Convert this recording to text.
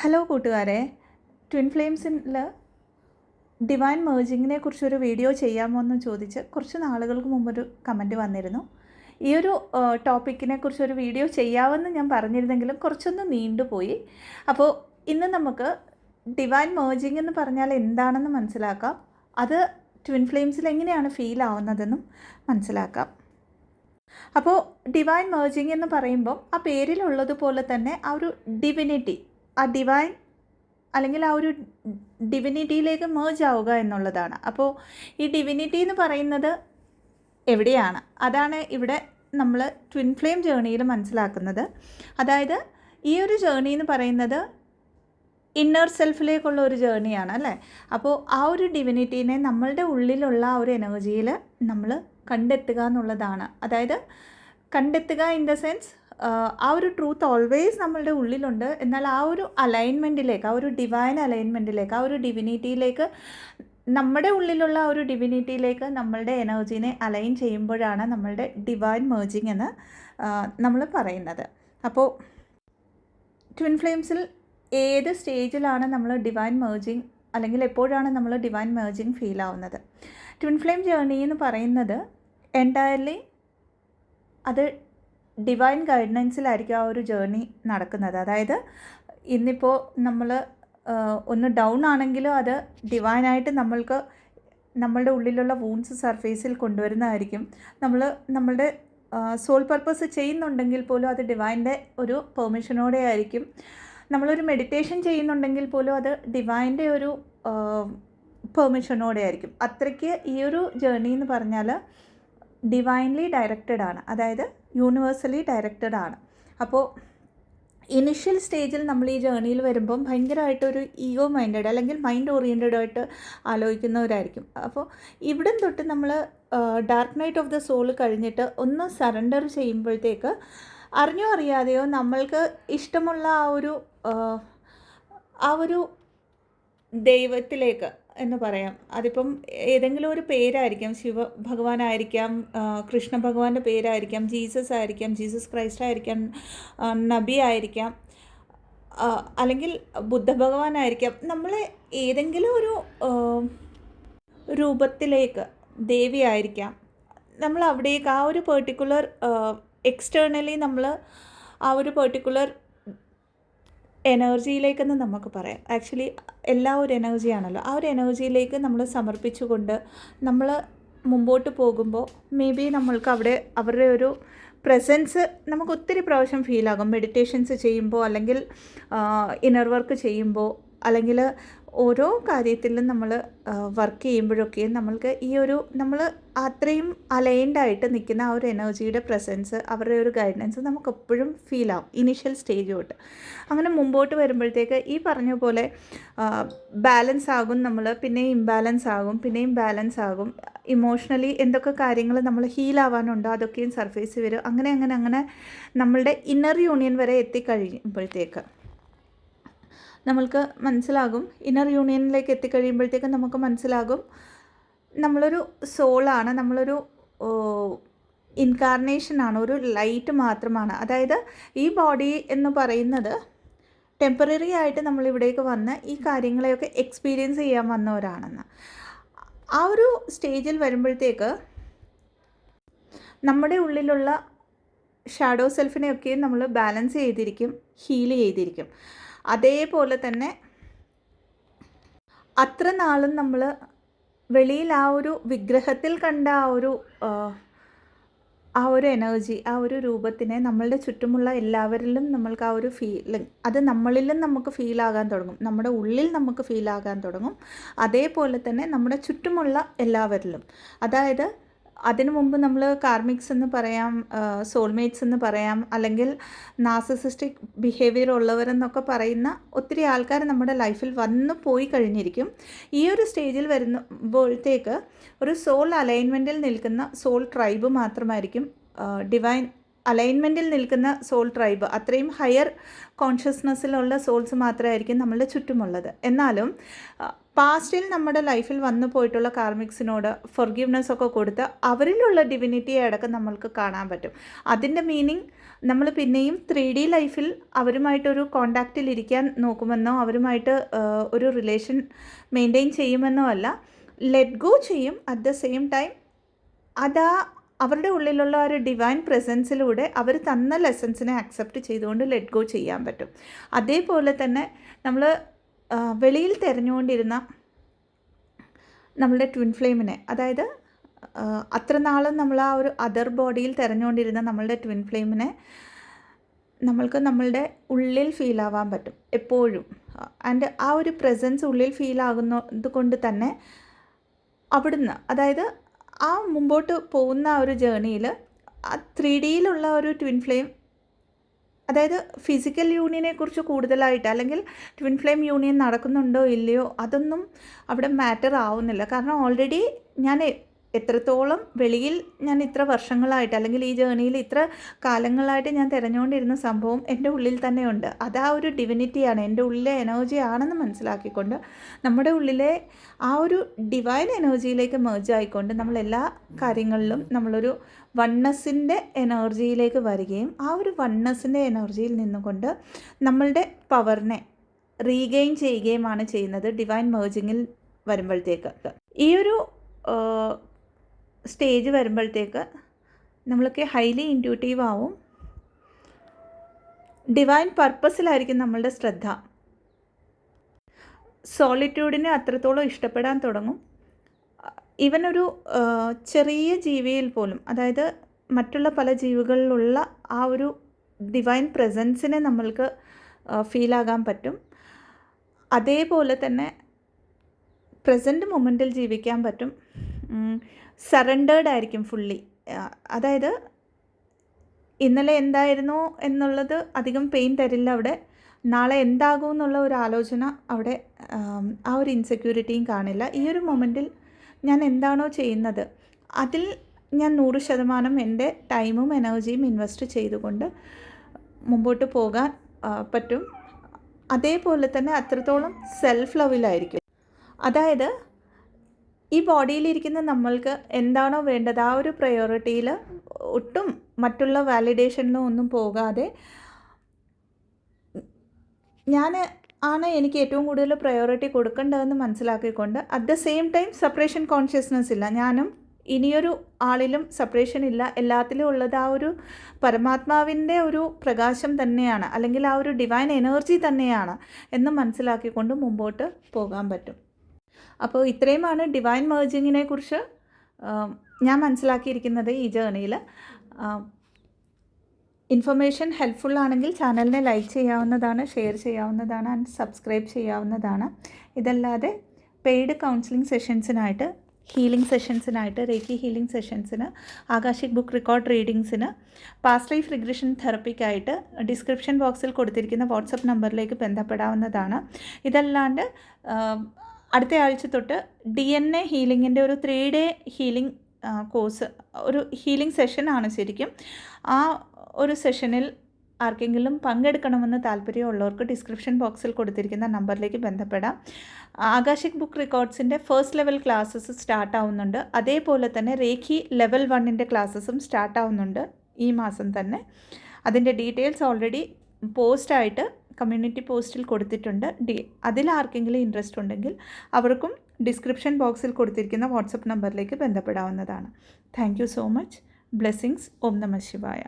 Hello കൂട്ടുകാരെ, twin ഫ്ലെയിംസിൽ divine മേർജിങ്ങിനെ കുറിച്ചൊരു video ചെയ്യാമോ എന്ന് ചോദിച്ച് കുറച്ച് നാളുകൾക്ക് മുമ്പൊരു കമൻറ്റ് വന്നിരുന്നു. ഈ ഒരു ടോപ്പിക്കിനെ കുറിച്ചൊരു വീഡിയോ ചെയ്യാമെന്ന് ഞാൻ പറഞ്ഞിരുന്നെങ്കിലും കുറച്ചൊന്ന് നീണ്ടുപോയി. അപ്പോൾ ഇന്ന് നമുക്ക് ഡിവൈൻ മേർജിങ് എന്ന് പറഞ്ഞാൽ എന്താണെന്ന് മനസ്സിലാക്കാം. അത് ട്വിൻ ഫ്ലെയിംസിൽ എങ്ങനെയാണ് ഫീൽ ആവുന്നതെന്നും മനസ്സിലാക്കാം. അപ്പോൾ ഡിവൈൻ മേർജിങ് എന്ന് പറയുമ്പോൾ ആ പേരിലുള്ളതുപോലെ തന്നെ ആ ഒരു ഡിവിനിറ്റി, ആ ഡിവൈൻ അല്ലെങ്കിൽ ആ ഒരു ഡിവിനിറ്റിയിലേക്ക് മേർജ് ആവുക എന്നുള്ളതാണ്. അപ്പോൾ ഈ ഡിവിനിറ്റി എന്ന് പറയുന്നത് എവിടെയാണ്? അതാണ് ഇവിടെ നമ്മൾ ട്വിൻ ഫ്ലെയിം ജേർണിയിൽ മനസ്സിലാക്കുന്നത്. അതായത് ഈ ഒരു ജേർണി എന്ന് പറയുന്നത് ഇന്നർ സെൽഫിലേക്കുള്ള ഒരു ജേർണിയാണ് അല്ലേ. അപ്പോൾ ആ ഒരു ഡിവിനിറ്റീനെ നമ്മളുടെ ഉള്ളിലുള്ള ആ ഒരു എനർജിയിൽ നമ്മൾ കണ്ടെത്തുക എന്നുള്ളതാണ്. അതായത് കണ്ടെത്തുക ഇൻ ദ സെൻസ് ആ ഒരു ട്രൂത്ത് ഓൾവേസ് നമ്മളുടെ ഉള്ളിലുണ്ട്. എന്നാൽ ആ ഒരു അലൈൻമെൻറ്റിലേക്ക്, ആ ഒരു ഡിവൈൻ അലൈൻമെൻറ്റിലേക്ക്, ആ ഒരു ഡിവിനിറ്റിയിലേക്ക്, നമ്മുടെ ഉള്ളിലുള്ള ആ ഒരു ഡിവിനിറ്റിയിലേക്ക് നമ്മളുടെ എനർജീനെ അലൈൻ ചെയ്യുമ്പോഴാണ് നമ്മളുടെ ഡിവൈൻ മേർജിങ് എന്ന് നമ്മൾ പറയുന്നത്. അപ്പോൾ ട്വിൻ ഫ്ലെയിംസിൽ ഏത് സ്റ്റേജിലാണ് നമ്മൾ ഡിവൈൻ മേർജിങ്, അല്ലെങ്കിൽ എപ്പോഴാണ് നമ്മൾ ഡിവൈൻ മേർജിങ് ഫീൽ ആവുന്നത്? ട്വിൻ ഫ്ലെയിം ജേർണി എന്ന് പറയുന്നത് എൻറ്റയർലി അത് ഡിവൈൻ ഗൈഡൻസിലായിരിക്കും ആ ഒരു ജേർണി നടക്കുന്നത്. അതായത് ഇന്നിപ്പോൾ നമ്മൾ ഒന്ന് ഡൗൺ ആണെങ്കിലും അത് ഡിവൈനായിട്ട് നമ്മളുടെ ഉള്ളിലുള്ള വൂൺസ് സർഫേസിൽ കൊണ്ടുവരുന്നതായിരിക്കും. നമ്മളുടെ സോൾ പർപ്പസ് ചെയ്യുന്നുണ്ടെങ്കിൽ പോലും അത് ഡിവൈൻ്റെ ഒരു പെർമിഷനോടെ ആയിരിക്കും. നമ്മളൊരു മെഡിറ്റേഷൻ ചെയ്യുന്നുണ്ടെങ്കിൽ പോലും അത് ഡിവൈൻ്റെ ഒരു പെർമിഷനോടെ ആയിരിക്കും. അത്രയ്ക്ക് ഈ ഒരു ജേർണി എന്ന് പറഞ്ഞാൽ ഡിവൈൻലി ഡയറക്റ്റഡ് ആണ്, അതായത് യൂണിവേഴ്സലി ഡയറക്റ്റഡ് ആണ്. അപ്പോൾ ഇനിഷ്യൽ സ്റ്റേജിൽ നമ്മൾ ഈ ജേർണിയിൽ വരുമ്പം ഭയങ്കരമായിട്ടൊരു ഈഗോ മൈൻഡഡ് അല്ലെങ്കിൽ മൈൻഡ് ഓറിയൻറ്റഡ് ആയിട്ട് ആലോചിക്കുന്നവരായിരിക്കും. അപ്പോൾ ഇവിടം തൊട്ട് നമ്മൾ dark night of the soul കഴിഞ്ഞിട്ട് ഒന്ന് സറണ്ടർ ചെയ്യുമ്പോഴത്തേക്ക് അറിഞ്ഞോ അറിയാതെയോ നമ്മൾക്ക് ഇഷ്ടമുള്ള ആ ഒരു ദൈവത്തിലേക്ക് എന്ന് പറയാം. അതിപ്പം ഏതെങ്കിലും ഒരു പേരായിരിക്കാം, ശിവ ഭഗവാനായിരിക്കാം, കൃഷ്ണ ഭഗവാന്റെ പേരായിരിക്കാം, ജീസസ് ആയിരിക്കാം, ജീസസ് ക്രൈസ്റ്റ് ആയിരിക്കാം, നബി ആയിരിക്കാം, അല്ലെങ്കിൽ ബുദ്ധ ഭഗവാനായിരിക്കാം. നമ്മളെ ഏതെങ്കിലും ഒരു രൂപത്തിലേക്ക്, ദേവി ആയിരിക്കാം, നമ്മൾ അവിടേക്ക് ആ ഒരു പെർട്ടിക്കുലർ എക്സ്റ്റേർണലി നമ്മൾ ആ ഒരു പെർട്ടിക്കുലർ എനർജിയിലേക്കെന്ന് നമുക്ക് പറയാം. ആക്ച്വലി എല്ലാ ഒരു എനർജിയാണല്ലോ. ആ ഒരു എനർജിയിലേക്ക് നമ്മൾ സമർപ്പിച്ചുകൊണ്ട് നമ്മൾ മുമ്പോട്ട് പോകുമ്പോൾ മേ ബി നമ്മൾക്ക് അവിടെ അവരുടെ ഒരു പ്രസൻസ് നമുക്ക് ഒത്തിരി പ്രാവശ്യം ഫീലാകും. മെഡിറ്റേഷൻസ് ചെയ്യുമ്പോൾ, അല്ലെങ്കിൽ ഇന്നർ വർക്ക് ചെയ്യുമ്പോൾ, അല്ലെങ്കിൽ ഓരോ കാര്യത്തിലും നമ്മൾ വർക്ക് ചെയ്യുമ്പോഴൊക്കെ നമ്മൾക്ക് ഈ ഒരു നമ്മൾ അത്രയും അലൈൻഡായിട്ട് നിൽക്കുന്ന ആ ഒരു എനർജിയുടെ പ്രസൻസ്, അവരുടെ ഒരു ഗൈഡൻസ് നമുക്ക് എപ്പോഴും ഫീലാവും ഇനീഷ്യൽ സ്റ്റേജ് തൊട്ട്. അങ്ങനെ മുമ്പോട്ട് വരുമ്പോഴത്തേക്ക് ഈ പറഞ്ഞ പോലെ ബാലൻസ് ആകും നമ്മൾ, പിന്നെയും ഇംബാലൻസ് ആകും, പിന്നെയും ബാലൻസ് ആകും. ഇമോഷണലി എന്തൊക്കെ കാര്യങ്ങൾ നമ്മൾ ഹീലാവാനുണ്ടോ അതൊക്കെയും സർഫേസ് വരും. അങ്ങനെ നമ്മളുടെ ഇന്നർ യൂണിയൻ വരെ എത്തിക്കഴിയുമ്പോഴത്തേക്ക് നമ്മൾക്ക് മനസ്സിലാകും. ഇന്നർ യൂണിയനിലേക്ക് എത്തിക്കഴിയുമ്പോഴത്തേക്ക് നമുക്ക് മനസ്സിലാകും നമ്മളൊരു സോളാണ്, നമ്മളൊരു ഇൻകാർണേഷനാണ്, ഒരു ലൈറ്റ് മാത്രമാണ്. അതായത് ഈ ബോഡി എന്ന് പറയുന്നത് ടെമ്പററി ആയിട്ട് നമ്മളിവിടേക്ക് വന്ന് ഈ കാര്യങ്ങളെയൊക്കെ എക്സ്പീരിയൻസ് ചെയ്യാൻ വന്നവരാണെന്ന്. ആ ഒരു സ്റ്റേജിൽ വരുമ്പോഴത്തേക്ക് നമ്മുടെ ഉള്ളിലുള്ള ഷാഡോ സെൽഫിനെയൊക്കെ നമ്മൾ ബാലൻസ് ചെയ്തിരിക്കും, ഹീൽ ചെയ്തിരിക്കും. അതേപോലെ തന്നെ അത്ര നാളും നമ്മൾ വെളിയിൽ ആ ഒരു വിഗ്രഹത്തിൽ കണ്ട ആ ഒരു എനർജി, ആ ഒരു രൂപത്തിനെ നമ്മളുടെ ചുറ്റുമുള്ള എല്ലാവരിലും നമ്മൾക്ക് ആ ഒരു ഫീലിംഗ്, അത് നമ്മളിലും നമുക്ക് ഫീലാകാൻ തുടങ്ങും, നമ്മുടെ ഉള്ളിൽ നമുക്ക് ഫീലാകാൻ തുടങ്ങും. അതേപോലെ തന്നെ നമ്മുടെ ചുറ്റുമുള്ള എല്ലാവരിലും. അതായത് അതിനു മുമ്പ് നമ്മൾ കാർമിക്സ് എന്ന് പറയാം, സോൾമേറ്റ്സ് എന്ന് പറയാം, അല്ലെങ്കിൽ നാർസിസിസ്റ്റിക് ബിഹേവിയർ ഉള്ളവരെന്നൊക്കെ പറയുന്ന ഒത്തിരി ആൾക്കാർ നമ്മുടെ ലൈഫിൽ വന്നു പോയി കഴിഞ്ഞിരിക്കും. ഈ ഒരു സ്റ്റേജിൽ വരുമ്പോഴത്തേക്ക് ഒരു സോൾ അലൈൻമെൻറ്റിൽ നിൽക്കുന്ന സോൾ ട്രൈബ് മാത്രമായിരിക്കും, ഡിവൈൻ അലൈൻമെൻറ്റിൽ നിൽക്കുന്ന സോൾ ട്രൈബ്, അത്രയും ഹയർ കോൺഷ്യസ്നെസ്സിലുള്ള സോൾസ് മാത്രമായിരിക്കും നമ്മളുടെ ചുറ്റുമുള്ളത്. എന്നാലും പാസ്റ്റിൽ നമ്മുടെ ലൈഫിൽ വന്നു പോയിട്ടുള്ള കാർമിക്സിനോട് ഫൊർഗീവ്നെസ് ഒക്കെ കൊടുത്ത് അവരിലുള്ള ഡിവിനിറ്റിയെ അടക്കം നമ്മൾക്ക് കാണാൻ പറ്റും. അതിൻ്റെ മീനിങ് നമ്മൾ പിന്നെയും 3D ലൈഫിൽ അവരുമായിട്ടൊരു കോണ്ടാക്റ്റിലിരിക്കാൻ നോക്കുമെന്നോ അവരുമായിട്ട് ഒരു റിലേഷൻ മെയിൻറ്റെയിൻ ചെയ്യുമെന്നോ അല്ല. ലെറ്റ് ഗോ ചെയ്യും. അറ്റ് ദ സെയിം ടൈം അവരുടെ ഉള്ളിലുള്ള ഒരു ഡിവൈൻ പ്രസൻസിലൂടെ അവർ തന്ന ലെസൺസിനെ അക്സെപ്റ്റ് ചെയ്തുകൊണ്ട് ലെറ്റ് ഗോ ചെയ്യാൻ പറ്റും. അതേപോലെ തന്നെ നമ്മൾ വെളിയിൽ തിരഞ്ഞുകൊണ്ടിരുന്ന നമ്മളുടെ ട്വിൻ ഫ്ലെയിമിനെ, അതായത് അത്ര നാളും നമ്മൾ ആ ഒരു അതർ ബോഡിയിൽ തിരഞ്ഞുകൊണ്ടിരുന്ന നമ്മളുടെ ട്വിൻ ഫ്ലെയിമിനെ നമ്മൾക്ക് നമ്മളുടെ ഉള്ളിൽ ഫീൽ ആവാൻ പറ്റും എപ്പോഴും. ആൻഡ് ആ ഒരു പ്രസൻസ് ഉള്ളിൽ ഫീൽ ആകുന്നത് കൊണ്ട് തന്നെ അവിടുന്ന്, അതായത് ആ മുമ്പോട്ട് പോകുന്ന ആ ഒരു ജേർണിയിൽ ആ 3Dയിലുള്ള ഒരു ട്വിൻ ഫ്ലെയിം, അതായത് ഫിസിക്കൽ യൂണിയനെക്കുറിച്ച് കൂടുതലായിട്ട് അല്ലെങ്കിൽ ട്വിൻ ഫ്ലെയിം യൂണിയൻ നടക്കുന്നുണ്ടോ ഇല്ലയോ അതൊന്നും അവിടെ മാറ്റർ ആവുന്നില്ല. കാരണം ഓൾറെഡി ഞാൻ എത്രത്തോളം വെളിയിൽ ഞാൻ ഇത്ര വർഷങ്ങളായിട്ട് അല്ലെങ്കിൽ ഈ ജേർണിയിൽ ഇത്ര കാലങ്ങളായിട്ട് ഞാൻ തിരഞ്ഞുകൊണ്ടിരുന്ന സംഭവം എൻ്റെ ഉള്ളിൽ തന്നെയുണ്ട്. അതാ ഒരു ഡിവിനിറ്റിയാണ്, എൻ്റെ ഉള്ളിലെ എനർജി ആണെന്ന് മനസ്സിലാക്കിക്കൊണ്ട് നമ്മുടെ ഉള്ളിലെ ആ ഒരു ഡിവൈൻ എനർജിയിലേക്ക് മെർജ് ആയിക്കൊണ്ട് നമ്മൾ എല്ലാ കാര്യങ്ങളിലും നമ്മളൊരു വണ്ണസിൻ്റെ എനർജിയിലേക്ക് വരികയും ആ ഒരു വണ്ണസിൻ്റെ എനർജിയിൽ നിന്നുകൊണ്ട് നമ്മളുടെ പവറിനെ റീഗെയിൻ ചെയ്യുകയുമാണ് ചെയ്യുന്നത് ഡിവൈൻ മെർജിങ്ങിൽ വരുമ്പോഴത്തേക്ക്. ഈ ഒരു സ്റ്റേജ് വരുമ്പോഴത്തേക്ക് നമ്മളൊക്കെ ഹൈലി ഇൻറ്റ്യൂട്ടീവ് ആവും. ഡിവൈൻ പർപ്പസിലായിരിക്കും നമ്മളുടെ ശ്രദ്ധ. സോളിറ്റ്യൂഡിനെ അത്രത്തോളം ഇഷ്ടപ്പെടാൻ തുടങ്ങും. ഈവൻ ഒരു ചെറിയ ജീവിയിൽ പോലും, അതായത് മറ്റുള്ള പല ജീവികളിലുള്ള ആ ഒരു ഡിവൈൻ പ്രസൻസിനെ നമ്മൾക്ക് ഫീലാകാൻ പറ്റും. അതേപോലെ തന്നെ പ്രസൻറ്റ് മൊമെൻറ്റിൽ ജീവിക്കാൻ പറ്റും. സറണ്ടേർഡ് ആയിരിക്കും ഫുള്ളി. അതായത് ഇന്നലെ എന്തായിരുന്നു എന്നുള്ളത് അധികം പെയിൻ തരില്ല അവിടെ. നാളെ എന്താകും എന്നുള്ള ഒരു ആലോചന അവിടെ, ആ ഒരു ഇൻസെക്യൂരിറ്റിയും കാണില്ല. ഈ ഒരു മൊമെൻറ്റിൽ ഞാൻ എന്താണോ ചെയ്യുന്നത് അതിൽ ഞാൻ 100% എൻ്റെ ടൈമും എനർജിയും ഇൻവെസ്റ്റ് ചെയ്തുകൊണ്ട് മുമ്പോട്ട് പോകാൻ പറ്റും. അതേപോലെ തന്നെ അത്രത്തോളം സെൽഫ് ലവിലായിരിക്കും. അതായത് ഈ ബോഡിയിലിരിക്കുന്ന നമ്മൾക്ക് എന്താണോ വേണ്ടത് ആ ഒരു പ്രയോറിറ്റിയിൽ ഒട്ടും മറ്റുള്ള വാലിഡേഷനിലോ ഒന്നും പോകാതെ എനിക്ക് ഏറ്റവും കൂടുതൽ പ്രയോറിറ്റി കൊടുക്കേണ്ടതെന്ന് മനസ്സിലാക്കിക്കൊണ്ട് at the same time separation consciousness ഇല്ല. ഞാനും ഇനിയൊരു ആളിലും സെപ്പറേഷൻ ഇല്ല, എല്ലാത്തിലും ഉള്ളത് ആ ഒരു പരമാത്മാവിൻ്റെ ഒരു പ്രകാശം തന്നെയാണ്, അല്ലെങ്കിൽ ആ ഒരു ഡിവൈൻ എനർജി തന്നെയാണ് എന്ന് മനസ്സിലാക്കിക്കൊണ്ട് മുമ്പോട്ട് പോകാൻ പറ്റും. അപ്പോൾ ഇത്രയുമാണ് ഡിവൈൻ മെർജിങ്ങിനെ കുറിച്ച് ഞാൻ മനസ്സിലാക്കിയിരിക്കുന്നത് ഈ ജേർണിയിൽ. ഇൻഫർമേഷൻ ഹെൽപ്ഫുൾ ആണെങ്കിൽ ചാനലിനെ ലൈക്ക് ചെയ്യാവുന്നതാണ്, ഷെയർ ചെയ്യാവുന്നതാണ്, ആൻഡ് സബ്സ്ക്രൈബ് ചെയ്യാവുന്നതാണ്. ഇതല്ലാതെ പെയ്ഡ് കൗൺസിലിംഗ് സെഷൻസിനായിട്ട്, ഹീലിംഗ് സെഷൻസിനായിട്ട്, റേക്കി ഹീലിംഗ് സെഷൻസിന്, ആകാശിക് ബുക്ക് റെക്കോർഡ് റീഡിങ്സിന്, പാസ്റ്റ് ലൈഫ് റിഗ്രഷൻ തെറപ്പിക്കായിട്ട് ഡിസ്ക്രിപ്ഷൻ ബോക്സിൽ കൊടുത്തിരിക്കുന്ന വാട്സപ്പ് നമ്പറിലേക്ക് ബന്ധപ്പെടാവുന്നതാണ്. ഇതല്ലാണ്ട് അടുത്ത ആഴ്ച തൊട്ട് DNA ഹീലിങ്ങിൻ്റെ ഒരു 3-day ഹീലിംഗ് കോഴ്സ്, ഒരു ഹീലിംഗ് സെഷനാണ് ശരിക്കും. ആ ഒരു സെഷനിൽ ആർക്കെങ്കിലും പങ്കെടുക്കണമെന്ന് താല്പര്യമുള്ളവർക്ക് ഡിസ്ക്രിപ്ഷൻ ബോക്സിൽ കൊടുത്തിരിക്കുന്ന നമ്പറിലേക്ക് ബന്ധപ്പെടാം. ആകാശിക് ബുക്ക് റെക്കോർഡ്സിൻ്റെ ഫസ്റ്റ് ലെവൽ ക്ലാസ്സസ് സ്റ്റാർട്ടാവുന്നുണ്ട്. അതേപോലെ തന്നെ റേഖി ലെവൽ 1ൻ്റെ ക്ലാസ്സസും സ്റ്റാർട്ടാവുന്നുണ്ട് ഈ മാസം തന്നെ. അതിൻ്റെ ഡീറ്റെയിൽസ് ഓൾറെഡി പോസ്റ്റായിട്ട് കമ്മ്യൂണിറ്റി പോസ്റ്റിൽ കൊടുത്തിട്ടുണ്ട്. അതിൽ ആർക്കെങ്കിലും ഇൻട്രസ്റ്റ് ഉണ്ടെങ്കിൽ അവർക്കും ഡിസ്ക്രിപ്ഷൻ ബോക്സിൽ കൊടുത്തിരിക്കുന്ന വാട്സപ്പ് നമ്പറിലേക്ക് ബന്ധപ്പെടാവുന്നതാണ്. Thank you so much. Blessings. ഓം നമഃ ശിവായ.